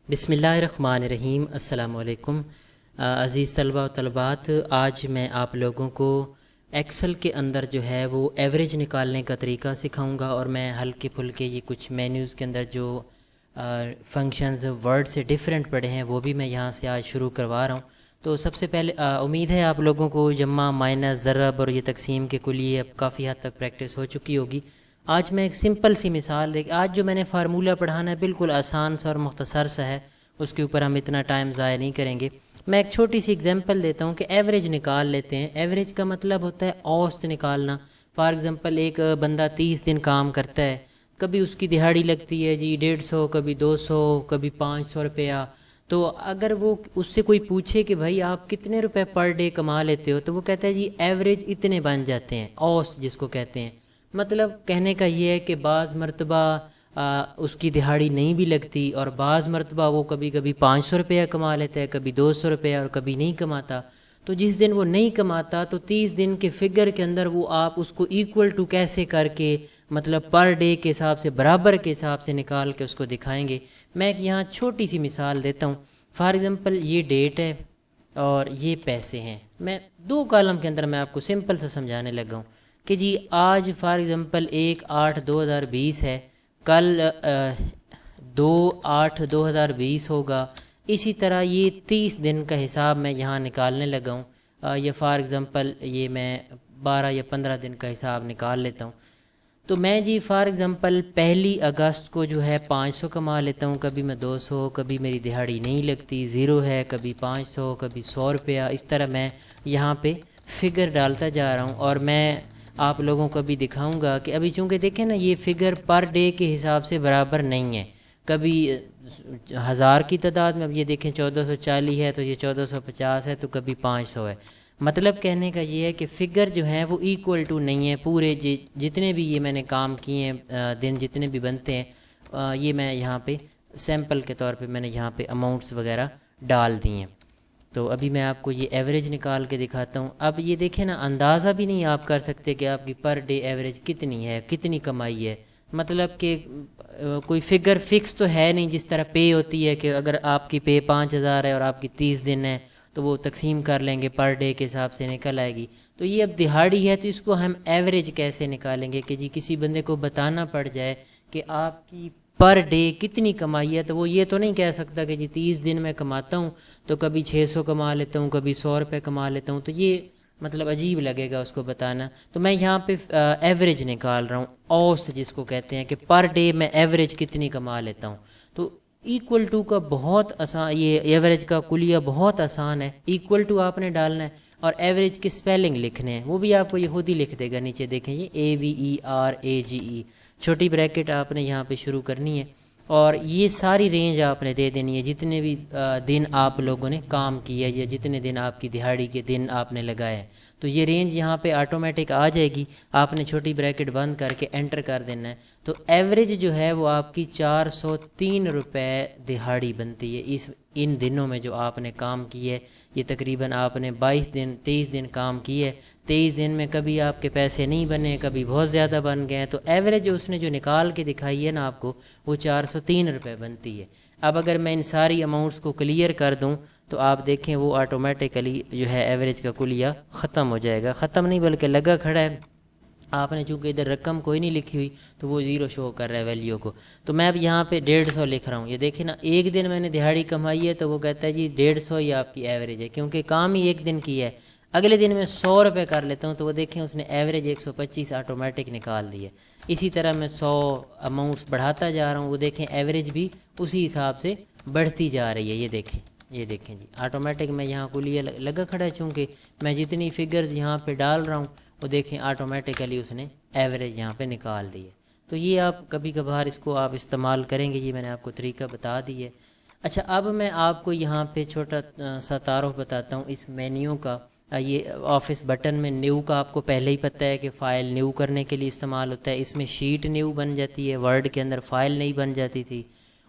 بسم اللہ الرحمن الرحیم۔ السلام علیکم عزیز طلبہ و طلبات، آج میں آپ لوگوں کو ایکسل کے اندر جو ہے وہ ایوریج نکالنے کا طریقہ سکھاؤں گا، اور میں ہلکے پھلکے یہ کچھ مینیوز کے اندر جو فنکشنز ورڈ سے ڈیفرنٹ پڑے ہیں وہ بھی میں یہاں سے آج شروع کروا رہا ہوں۔ تو سب سے پہلے امید ہے آپ لوگوں کو جمع، مائنس، ضرب اور یہ تقسیم کے کلیے اب کافی حد تک پریکٹس ہو چکی ہوگی۔ آج میں ایک سمپل سی مثال آج جو میں نے فارمولہ پڑھانا ہے بالکل آسان سا اور مختصر سا ہے، اس کے اوپر ہم اتنا ٹائم ضائع نہیں کریں گے۔ میں ایک چھوٹی سی اگزامپل دیتا ہوں کہ ایوریج نکال لیتے ہیں۔ ایوریج کا مطلب ہوتا ہے اوسط نکالنا۔ فار ایگزامپل ایک بندہ 30 دن کام کرتا ہے، کبھی اس کی دہاڑی لگتی ہے جی 150، کبھی 200، کبھی 500 روپیہ۔ تو اگر وہ اس سے کوئی پوچھے کہ بھائی آپ کتنے روپے پر ڈے کما لیتے ہو، تو وہ کہتا ہے جی ایوریج اتنے بن جاتے ہیں، اوسط جس کو کہتے ہیں۔ مطلب کہنے کا یہ ہے کہ بعض مرتبہ اس کی دہاڑی نہیں بھی لگتی، اور بعض مرتبہ وہ کبھی کبھی 500 روپیہ کما لیتا ہے، کبھی 200 روپیہ، اور کبھی نہیں کماتا۔ تو جس دن وہ نہیں کماتا تو 30 دن کے فگر کے اندر وہ آپ اس کو ایکول ٹو کیسے کر کے، مطلب پر ڈے کے حساب سے، برابر کے حساب سے نکال کے اس کو دکھائیں گے۔ میں ایک یہاں چھوٹی سی مثال دیتا ہوں۔ فار ایگزامپل یہ ڈیٹ ہے اور یہ پیسے ہیں۔ میں 2 کالم کے اندر میں آپ کو سمپل سے سمجھانے لگا ہوں کہ جی آج فار ایگزامپل 1/8/2020 ہے، کل 2/8/2020 ہوگا۔ اسی طرح یہ 30 دن کا حساب میں یہاں نکالنے لگا ہوں، یا فار ایگزامپل یہ میں 12 یا 15 دن کا حساب نکال لیتا ہوں۔ تو میں جی فار ایگزامپل 1 اگست کو جو ہے 500 کما لیتا ہوں، کبھی میں 200، کبھی میری دہاڑی نہیں لگتی، 0 ہے، کبھی 500، کبھی 100 روپیہ۔ اس طرح میں یہاں پہ فگر ڈالتا جا رہا ہوں، اور میں آپ لوگوں کو بھی دکھاؤں گا کہ ابھی چونکہ دیکھیں نا یہ فگر پر ڈے کے حساب سے برابر نہیں ہے، کبھی 1000 کی تعداد میں، اب یہ دیکھیں 1440 ہے تو یہ 1450 ہے، تو کبھی 500 ہے۔ مطلب کہنے کا یہ ہے کہ فگر جو ہیں وہ ایکول ٹو نہیں ہے۔ پورے جتنے بھی یہ میں نے کام کیے ہیں، دن جتنے بھی بنتے ہیں، یہ میں یہاں پہ سیمپل کے طور پہ میں نے یہاں پہ اماؤنٹس وغیرہ ڈال دی ہیں۔ تو ابھی میں آپ کو یہ ایوریج نکال کے دکھاتا ہوں۔ اب یہ دیکھیں نا، اندازہ بھی نہیں آپ کر سکتے کہ آپ کی پر ڈے ایوریج کتنی ہے، کتنی کمائی ہے۔ مطلب کہ کوئی فگر فکس تو ہے نہیں، جس طرح پے ہوتی ہے کہ اگر آپ کی پے 5000 ہے اور آپ کی 30 دن ہے تو وہ تقسیم کر لیں گے، پر ڈے کے حساب سے نکل آئے گی۔ تو یہ اب دہاڑی ہے تو اس کو ہم ایوریج کیسے نکالیں گے کہ جی کسی بندے کو بتانا پڑ جائے کہ آپ کی پر ڈے کتنی کمائی ہے، تو وہ یہ تو نہیں کہہ سکتا کہ جی 30 دن میں کماتا ہوں تو کبھی 600 کما لیتا ہوں، کبھی 100 روپے کما لیتا ہوں، تو یہ مطلب عجیب لگے گا اس کو بتانا۔ تو میں یہاں پہ ایوریج نکال رہا ہوں، اوسط جس کو کہتے ہیں، کہ پر ڈے میں ایوریج کتنی کما لیتا ہوں۔ تو ایکول ٹو کا بہت آسان، یہ ایوریج کا کلیہ بہت آسان ہے۔ ایکول ٹو آپ نے ڈالنا ہے، اور ایوریج کی سپیلنگ لکھنے ہیں، وہ بھی آپ کو یہ خود ہی لکھ دے گا نیچے، دیکھیں یہ AVERAGE، چھوٹی بریکٹ آپ نے یہاں پہ شروع کرنی ہے، اور یہ ساری رینج آپ نے دے دینی ہے جتنے بھی دن آپ لوگوں نے کام کیا یا جتنے دن آپ کی دہاڑی کے دن آپ نے لگائے ہیں۔ تو یہ رینج یہاں پہ آٹومیٹک آ جائے گی، آپ نے چھوٹی بریکٹ بند کر کے انٹر کر دینا ہے۔ تو ایوریج جو ہے وہ آپ کی 403 روپے دہاڑی بنتی ہے ان دنوں میں جو آپ نے کام کی ہے۔ یہ تقریباً آپ نے 23 دن کام کیے، 23 دن میں کبھی آپ کے پیسے نہیں بنے، کبھی بہت زیادہ بن گئے، تو ایوریج اس نے جو نکال کے دکھائی ہے نا آپ کو، وہ 403 روپے بنتی ہے۔ اب اگر میں ان ساری اماؤنٹس کو کلیئر کر دوں تو آپ دیکھیں وہ آٹومیٹیکلی جو ہے ایوریج کا کلیہ ختم ہو جائے گا، ختم نہیں بلکہ لگا کھڑا ہے۔ آپ نے چونکہ ادھر رقم کوئی نہیں لکھی ہوئی تو وہ 0 شو کر رہا ہے ویلیو کو۔ تو میں اب یہاں پہ 150 لکھ رہا ہوں۔ یہ دیکھیں نا، ایک دن میں نے دہاڑی کمائی ہے تو وہ کہتا ہے جی 150 ہی آپ کی ایوریج ہے، کیونکہ کام ہی ایک دن کی ہے۔ اگلے دن میں 100 روپے کر لیتا ہوں تو وہ دیکھیں اس نے ایوریج 125 آٹومیٹک نکال دی ہے۔ اسی طرح میں 100 اماؤنٹس بڑھاتا جا رہا ہوں، وہ دیکھیں ایوریج بھی اسی حساب سے بڑھتی جا رہی ہے۔ یہ دیکھیں جی آٹومیٹک میں یہاں کلیہ لگا کھڑا ہے، چونکہ میں جتنی فگرز یہاں پہ ڈال رہا ہوں وہ دیکھیں آٹومیٹیکلی اس نے ایوریج یہاں پہ نکال دی ہے۔ تو یہ آپ کبھی کبھار اس کو آپ استعمال کریں گے، یہ میں نے آپ کو طریقہ بتا دی ہے۔ اچھا، اب میں آپ کو یہاں پہ چھوٹا سا تعارف بتاتا ہوں اس مینیو کا۔ یہ آفس بٹن میں نیو کا آپ کو پہلے ہی پتہ ہے کہ فائل نیو کرنے کے لیے استعمال ہوتا ہے۔ اس میں شیٹ نیو بن جاتی ہے، ورڈ کے اندر فائل نہیں بن جاتی تھی۔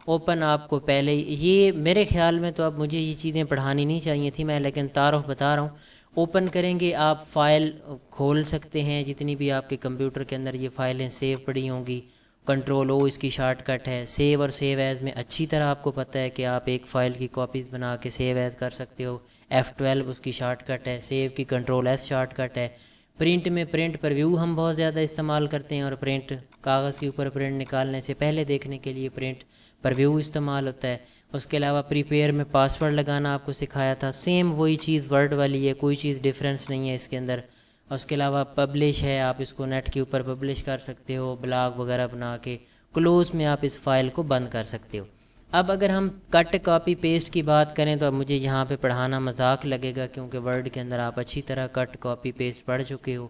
اوپن آپ کو پہلے یہ میرے خیال میں تو اب مجھے یہ چیزیں پڑھانی نہیں چاہیے تھی میں، لیکن تعارف بتا رہا ہوں۔ اوپن کریں گے آپ فائل کھول سکتے ہیں، جتنی بھی آپ کے کمپیوٹر کے اندر یہ فائلیں سیو پڑی ہوں گی، کنٹرول او اس کی شارٹ کٹ ہے. سیو اور سیو ایز میں اچھی طرح آپ کو پتہ ہے کہ آپ ایک فائل کی کاپیز بنا کے سیو ایز کر سکتے ہو. F12 اس کی شارٹ کٹ ہے. سیو کی کنٹرول ایس شارٹ کٹ ہے. پرنٹ میں پرنٹ پریویو ہم بہت زیادہ استعمال کرتے ہیں، اور پرنٹ کاغذ کے اوپر پرنٹ نکالنے سے پہلے دیکھنے کے لیے پرنٹ پریویو استعمال ہوتا ہے. اس کے علاوہ پریپیئر میں پاسورڈ لگانا آپ کو سکھایا تھا، سیم وہی چیز ورڈ والی ہے، کوئی چیز ڈفرینس نہیں ہے اس کے اندر. اس کے علاوہ پبلش ہے، آپ اس کو نیٹ کے اوپر پبلش کر سکتے ہو بلاگ وغیرہ بنا کے. کلوز میں آپ اس فائل کو بند کر سکتے ہو. اب اگر ہم کٹ کاپی پیسٹ کی بات کریں تو اب مجھے یہاں پہ پڑھانا مذاق لگے گا، کیونکہ ورڈ کے اندر آپ اچھی طرح کٹ کاپی پیسٹ پڑھ چکے ہو.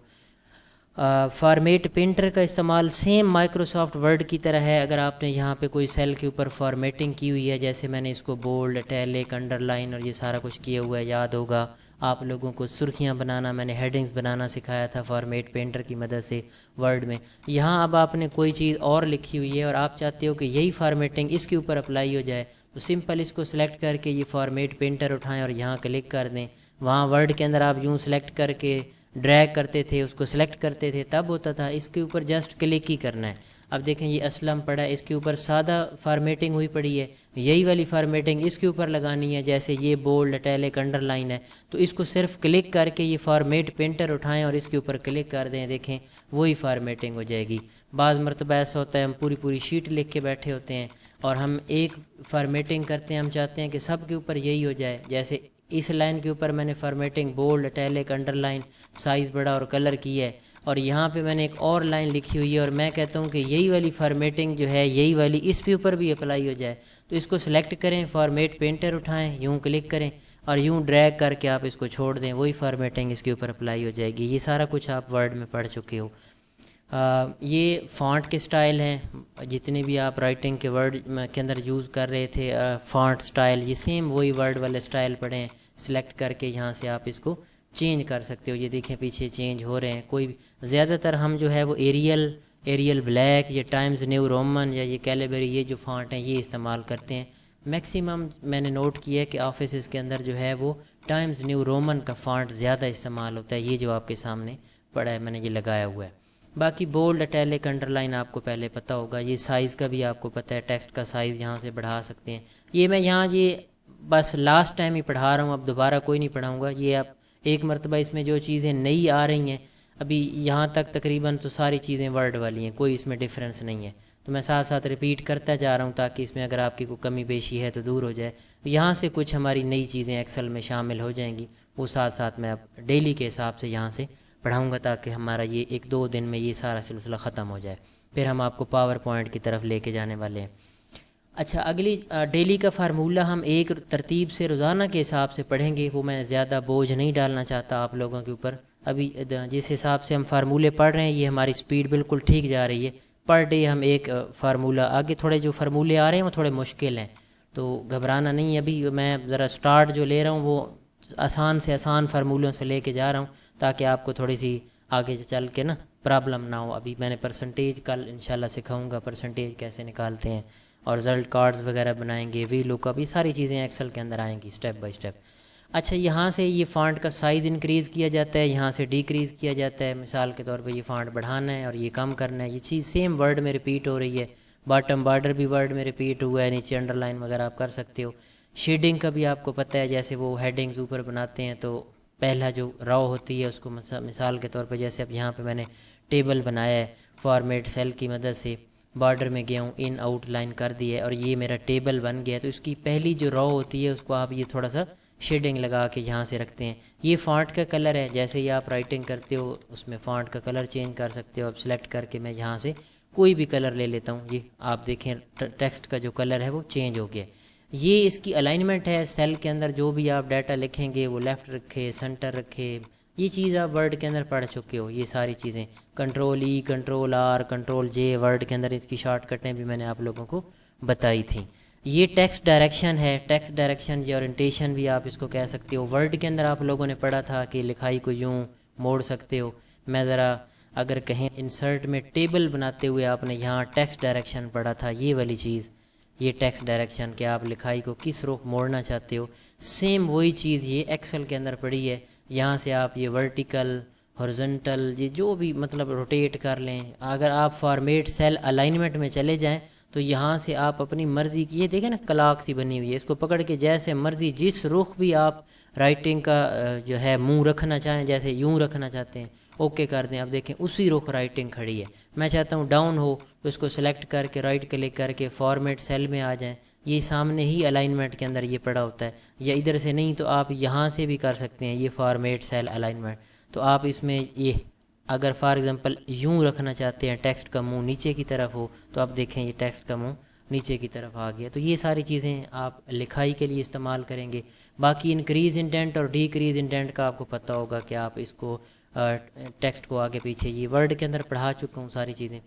فارمیٹ پرنٹر کا استعمال سیم مائکروسافٹ ورڈ کی طرح ہے. اگر آپ نے یہاں پہ کوئی سیل کے اوپر فارمیٹنگ کی ہوئی ہے، جیسے میں نے اس کو بولڈ، اٹیلک، انڈر لائن اور یہ سارا کچھ کیا ہوا ہے، یاد ہوگا آپ لوگوں کو سرخیاں بنانا، میں نے ہیڈنگز بنانا سکھایا تھا فارمیٹ پرنٹر کی مدد سے ورڈ میں. یہاں اب آپ نے کوئی چیز اور لکھی ہوئی ہے اور آپ چاہتے ہو کہ یہی فارمیٹنگ اس کے اوپر اپلائی ہو جائے، تو سمپل اس کو سلیکٹ کر کے یہ فارمیٹ پرنٹر اٹھائیں اور یہاں کلک کر دیں. وہاں ورڈ کے اندر آپ یوں سلیکٹ کر کے ڈریگ کرتے تھے، اس کو سلیکٹ کرتے تھے تب ہوتا تھا. اس کے اوپر جسٹ کلک ہی کرنا ہے. اب دیکھیں یہ اسلم پڑا ہے، اس کے اوپر سادہ فارمیٹنگ ہوئی پڑی ہے، یہی والی فارمیٹنگ اس کے اوپر لگانی ہے. جیسے یہ بولڈ، اٹیلک، انڈر لائن ہے، تو اس کو صرف کلک کر کے یہ فارمیٹ پرنٹر اٹھائیں اور اس کے اوپر کلک کر دیں، دیکھیں وہی فارمیٹنگ ہو جائے گی. بعض مرتبہ ایسا ہوتا ہے ہم پوری پوری شیٹ لکھ کے بیٹھے ہوتے ہیں اور ہم ایک فارمیٹنگ کرتے ہیں، ہم چاہتے ہیں کہ سب کے اوپر یہی ہو جائے. جیسے اس لائن کے اوپر میں نے formatting bold, italic, under line, size بڑا اور کلر کی ہے، اور یہاں پہ میں نے ایک اور لائن لکھی ہوئی ہے اور میں کہتا ہوں کہ یہی والی فارمیٹنگ جو ہے، یہی والی اس کے اوپر بھی اپلائی ہو جائے. تو اس کو سلیکٹ کریں، فارمیٹ پرنٹر اٹھائیں، یوں کلک کریں اور یوں ڈریگ کر کے آپ اس کو چھوڑ دیں، وہی فارمیٹنگ اس کے اوپر اپلائی ہو جائے گی. یہ سارا کچھ آپ ورڈ میں پڑھ چکے ہو. یہ فونٹ کے سٹائل ہیں، جتنے بھی آپ رائٹنگ کے ورڈ کے اندر یوز کر رہے تھے فونٹ سٹائل، یہ سیم وہی ورڈ والے سٹائل پڑھے ہیں. سلیکٹ کر کے یہاں سے آپ اس کو چینج کر سکتے ہو. یہ دیکھیں پیچھے چینج ہو رہے ہیں. کوئی زیادہ تر ہم جو ہے وہ ایریل بلیک یا ٹائمز نیو رومن یا یہ کیلیبری، یہ جو فونٹ ہیں یہ استعمال کرتے ہیں. میکسیمم میں نے نوٹ کیا ہے کہ آفیسز کے اندر جو ہے وہ ٹائمز نیو رومن کا فونٹ زیادہ استعمال ہوتا ہے. یہ جو آپ کے سامنے پڑا ہے میں نے یہ لگایا ہوا ہے. باقی بولڈ، اٹیلک، انڈر لائن آپ کو پہلے پتہ ہوگا. یہ سائز کا بھی آپ کو پتہ ہے، ٹیکسٹ کا سائز یہاں سے بڑھا سکتے ہیں. یہ میں یہاں یہ بس لاسٹ ٹائم ہی پڑھا رہا ہوں، اب دوبارہ کوئی نہیں پڑھاؤں گا. یہ آپ ایک مرتبہ اس میں جو چیزیں نئی آ رہی ہیں ابھی یہاں تک تقریباً تو ساری چیزیں ورڈ والی ہیں، کوئی اس میں ڈیفرنس نہیں ہے. تو میں ساتھ ساتھ ریپیٹ کرتا جا رہا ہوں تاکہ اس میں اگر آپ کی کوئی کمی بیشی ہے تو دور ہو جائے. یہاں سے کچھ ہماری نئی چیزیں ایکسل میں شامل ہو جائیں گی، وہ ساتھ ساتھ میں اب ڈیلی کے حساب سے یہاں سے پڑھاؤں گا تاکہ ہمارا یہ 1-2 دن میں یہ سارا سلسلہ ختم ہو جائے. پھر ہم آپ کو پاور پوائنٹ کی طرف لے کے جانے والے ہیں. اچھا، اگلی ڈیلی کا فارمولہ ہم ایک ترتیب سے روزانہ کے حساب سے پڑھیں گے. وہ میں زیادہ بوجھ نہیں ڈالنا چاہتا آپ لوگوں کے اوپر. ابھی جس حساب سے ہم فارمولے پڑھ رہے ہیں یہ ہماری سپیڈ بالکل ٹھیک جا رہی ہے. پر ڈے ہم ایک فارمولہ، آگے تھوڑے جو فارمولے آ رہے ہیں وہ تھوڑے مشکل ہیں تو گھبرانا نہیں. ابھی میں ذرا سٹارٹ جو لے رہا ہوں وہ آسان سے آسان فارمولوں سے لے کے جا رہا ہوں تاکہ آپ کو تھوڑی سی آگے چل کے نا پرابلم نہ ہو. ابھی میں نے پرسنٹیج کل انشاءاللہ سکھاؤں گا، پرسنٹیج کیسے نکالتے ہیں، اور رزلٹ کارڈز وغیرہ بنائیں گے، وی لک اپ، یہ ساری چیزیں ایکسل کے اندر آئیں گی اسٹیپ بائی اسٹیپ. اچھا، یہاں سے یہ فانٹ کا سائز انکریز کیا جاتا ہے، یہاں سے ڈیکریز کیا جاتا ہے. مثال کے طور پہ یہ فانٹ بڑھانا ہے اور یہ کم کرنا ہے. یہ چیز سیم ورڈ میں ریپیٹ ہو رہی ہے. باٹم بارڈر بھی ورڈ میں ریپیٹ ہوا ہے، نیچے انڈر لائن وغیرہ آپ کر سکتے ہو. شیڈنگ کا بھی آپ کو پتہ ہے، جیسے وہ ہیڈنگز اوپر بناتے ہیں تو پہلا جو رو ہوتی ہے اس کو مثال کے طور پہ جیسے اب یہاں پہ میں نے ٹیبل بنایا ہے فارمیٹ سیل کی مدد سے، بارڈر میں گیا ہوں، ان آؤٹ لائن کر دی ہے اور یہ میرا ٹیبل بن گیا ہے. تو اس کی پہلی جو رو ہوتی ہے اس کو آپ یہ تھوڑا سا شیڈنگ لگا کے یہاں سے رکھتے ہیں. یہ فونٹ کا کلر ہے، جیسے ہی آپ رائٹنگ کرتے ہو اس میں فونٹ کا کلر چینج کر سکتے ہو. اب سلیکٹ کر کے میں یہاں سے کوئی بھی کلر لے لیتا ہوں. یہ آپ دیکھیں ٹیکسٹ کا جو کلر ہے وہ چینج ہو گیا. یہ اس کی الائنمنٹ ہے. سیل کے اندر جو بھی آپ ڈیٹا لکھیں گے وہ لیفٹ رکھے، سینٹر رکھے. یہ چیز آپ ورڈ کے اندر پڑھ چکے ہو. یہ ساری چیزیں control E, control R, control J, Word کے اندر اس کی شارٹ کٹیں بھی میں نے آپ لوگوں کو بتائی تھیں. یہ ٹیکسٹ ڈائریکشن ہے. ٹیکسٹ ڈائریکشن یا اورینٹیشن بھی آپ اس کو کہہ سکتے ہو. ورڈ کے اندر آپ لوگوں نے پڑھا تھا کہ لکھائی کو یوں موڑ سکتے ہو. میں ذرا اگر کہیں انسرٹ میں ٹیبل بناتے ہوئے آپ نے یہاں ٹیکسٹ ڈائریکشن پڑھا تھا، یہ والی چیز، یہ ٹیکسٹ ڈائریکشن کہ آپ لکھائی کو کس رخ موڑنا چاہتے ہو، سیم وہی چیز یہ ایکسل کے اندر پڑھی ہے. یہاں سے آپ یہ ورٹیکل، ہارزنٹل، یہ جو بھی مطلب روٹیٹ کر لیں. اگر آپ فارمیٹ سیل الائنمنٹ میں چلے جائیں تو یہاں سے آپ اپنی مرضی کی، یہ دیکھیں نا کلاک سی بنی ہوئی ہے، اس کو پکڑ کے جیسے مرضی جس رخ بھی آپ رائٹنگ کا جو ہے منہ رکھنا چاہیں، جیسے یوں رکھنا چاہتے ہیں اوکے کر دیں. اب دیکھیں اسی رخ رائٹنگ کھڑی ہے. میں چاہتا ہوں ڈاؤن ہو تو اس کو سلیکٹ کر کے رائٹ کلک کر کے فارمیٹ سیل میں آ جائیں، یہ سامنے ہی الائنمنٹ کے اندر یہ پڑا ہوتا ہے. یا ادھر سے نہیں تو آپ یہاں سے بھی کر سکتے ہیں، یہ فارمیٹ سیل الائنمنٹ. تو آپ اس میں یہ اگر فار ایگزامپل یوں رکھنا چاہتے ہیں ٹیکسٹ کا منہ نیچے کی طرف ہو تو آپ دیکھیں یہ ٹیکسٹ کا منہ نیچے کی طرف آ گیا. تو یہ ساری چیزیں آپ لکھائی کے لیے استعمال کریں گے. باقی انکریز انڈینٹ اور ڈیکریز انڈینٹ کا آپ کو پتہ ہوگا کہ آپ اس کو ٹیکسٹ کو آگے پیچھے، یہ ورڈ کے اندر پڑھا چکا ہوں ساری چیزیں.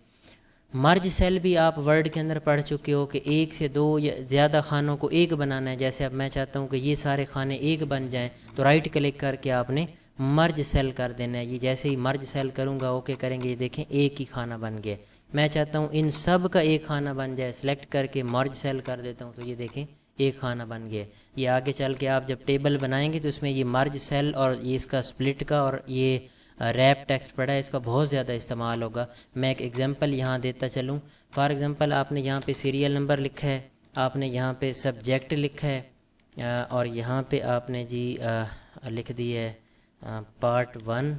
مرج سیل بھی آپ ورڈ کے اندر پڑھ چکے ہو کہ ایک سے دو یا زیادہ خانوں کو ایک بنانا ہے. جیسے اب میں چاہتا ہوں کہ یہ سارے کھانے ایک بن جائیں تو رائٹ کلک کر کے آپ نے مرج سیل کر دینا ہے. یہ جیسے ہی مرج سیل کروں گا اوکے کریں گے، یہ دیکھیں ایک ہی کھانا بن گیا. میں چاہتا ہوں ان سب کا ایک کھانا بن جائے، سلیکٹ کر کے مرج سیل کر دیتا ہوں تو یہ دیکھیں ایک کھانا بن گیا. یہ آگے چل کے آپ جب ٹیبل بنائیں گے تو اس میں یہ مرج سیل اور یہ اس کا سپلٹ کا اور یہ ریپ ٹیکسٹ پڑا ہے، اس کا بہت زیادہ استعمال ہوگا. میں ایک ایگزامپل یہاں دیتا چلوں. فار ایگزامپل آپ نے یہاں پہ سیریل نمبر لکھا ہے، آپ نے یہاں پہ سبجیکٹ لکھا ہے اور یہاں پہ آپ نے جی لکھ دی ہے پارٹ 1.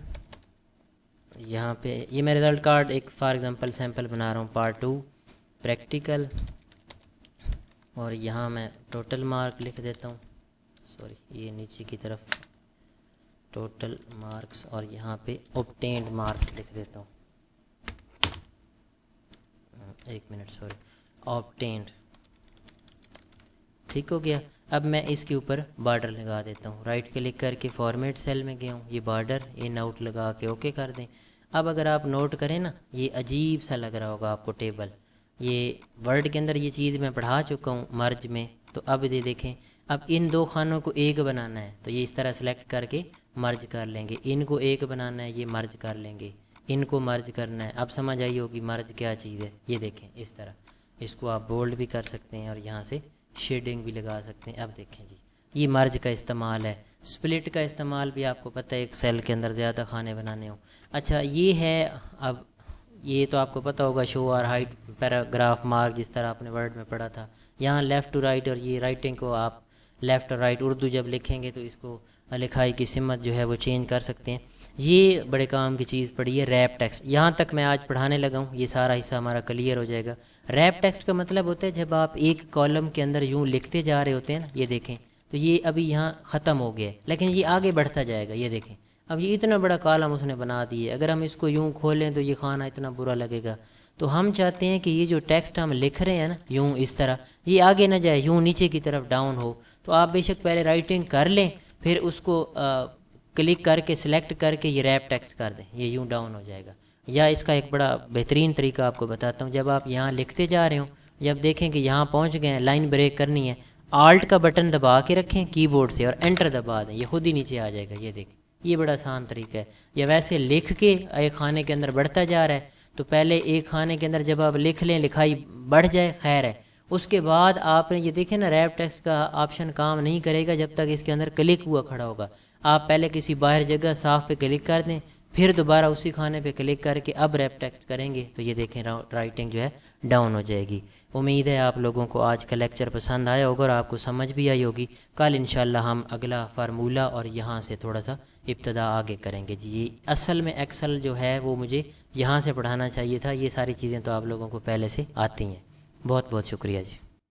یہاں پہ یہ میں رزلٹ کارڈ ایک فار ایگزامپل سیمپل بنا رہا ہوں، پارٹ 2 پریکٹیکل، اور یہاں میں ٹوٹل مارک لکھ دیتا ہوں. سوری یہ نیچے کی طرف ٹوٹل مارکس، اور یہاں پہ اوبٹینڈ مارکس لکھ دیتا ہوں. ایک منٹ سوری، اوبٹینڈ. ٹھیک ہو گیا. اب میں اس کے اوپر بارڈر لگا دیتا ہوں. رائٹ کلک کر کے فارمیٹ سیل میں گیا ہوں، یہ بارڈر ان آؤٹ لگا کے اوکے کر دیں. اب اگر آپ نوٹ کریں نا، یہ عجیب سا لگ رہا ہوگا آپ کو ٹیبل. یہ ورڈ کے اندر یہ چیز میں پڑھا چکا ہوں مرج میں. تو اب یہ دیکھیں، اب ان دو خانوں کو ایک بنانا ہے تو یہ اس طرح سلیکٹ کر کے مرج کر لیں گے. ان کو ایک بنانا ہے، یہ مرج کر لیں گے. ان کو مرج کرنا ہے. اب سمجھ آئی ہوگی مرج کیا چیز ہے. یہ دیکھیں اس طرح، اس کو آپ بولڈ بھی کر سکتے ہیں اور یہاں سے شیڈنگ بھی لگا سکتے ہیں. اب دیکھیں جی یہ مرج کا استعمال ہے. سپلٹ کا استعمال بھی آپ کو پتہ ہے، ایک سیل کے اندر زیادہ کھانے بنانے ہوں. اچھا یہ ہے، اب یہ تو آپ کو پتہ ہوگا شو اور ہائٹ پیراگراف مارک، جس طرح آپ نے ورڈ میں پڑھا تھا. یہاں لیفٹ ٹو رائٹ، اور یہ رائٹنگ کو آپ لیفٹ اور رائٹ اردو جب لکھیں گے تو اس کو لکھائی کی سمت جو ہے وہ چینج کر سکتے ہیں. یہ بڑے کام کی چیز پڑھی ہے ریپ ٹیکسٹ. یہاں تک میں آج پڑھانے لگا ہوں، یہ سارا حصہ ہمارا کلیئر ہو جائے گا. ریپ ٹیکسٹ کا مطلب ہوتا ہے جب آپ ایک کالم کے اندر یوں لکھتے جا رہے ہوتے ہیں نا، یہ دیکھیں تو یہ ابھی یہاں ختم ہو گیا ہے لیکن یہ آگے بڑھتا جائے گا. یہ دیکھیں اب یہ اتنا بڑا کالم اس نے بنا دی ہے. اگر ہم اس کو یوں کھولیں تو یہ کھانا اتنا برا لگے گا. تو ہم چاہتے ہیں کہ یہ جو ٹیکسٹ ہم لکھ رہے ہیں نا یوں اس طرح، یہ آگے نہ جائے، یوں نیچے کی طرف ڈاؤن ہو. تو آپ بے شک پہلے رائٹنگ کر لیں، پھر اس کو کلک کر کے سلیکٹ کر کے یہ ریپ ٹیکسٹ کر دیں، یہ یوں ڈاؤن ہو جائے گا. یا اس کا ایک بڑا بہترین طریقہ آپ کو بتاتا ہوں. جب آپ یہاں لکھتے جا رہے ہوں، جب دیکھیں کہ یہاں پہنچ گئے ہیں، لائن بریک کرنی ہے، آلٹ کا بٹن دبا کے رکھیں کی بورڈ سے اور انٹر دبا دیں، یہ خود ہی نیچے آ جائے گا. یہ دیکھیں یہ بڑا آسان طریقہ ہے. یا ویسے لکھ کے ایک خانے کے اندر بڑھتا جا رہا ہے تو پہلے ایک خانے کے اندر جب آپ لکھ لیں، لکھائی بڑھ جائے خیر ہے. اس کے بعد آپ نے یہ دیکھیں نا ریپ ٹیکسٹ کا آپشن کام نہیں کرے گا جب تک اس کے اندر کلک ہوا کھڑا ہوگا. آپ پہلے کسی باہر جگہ صاف پہ کلک کر دیں، پھر دوبارہ اسی کھانے پہ کلک کر کے اب ریپ ٹیکسٹ کریں گے تو یہ دیکھیں رائٹنگ جو ہے ڈاؤن ہو جائے گی. امید ہے آپ لوگوں کو آج کا لیکچر پسند آیا ہوگا اور آپ کو سمجھ بھی آئی ہوگی. کل انشاءاللہ ہم اگلا فارمولہ اور یہاں سے تھوڑا سا ابتدا آگے کریں گے. جی اصل میں ایکسل جو ہے وہ مجھے یہاں سے پڑھانا چاہیے تھا. یہ ساری چیزیں تو آپ لوگوں کو پہلے سے آتی ہیں. بہت بہت شکریہ جی.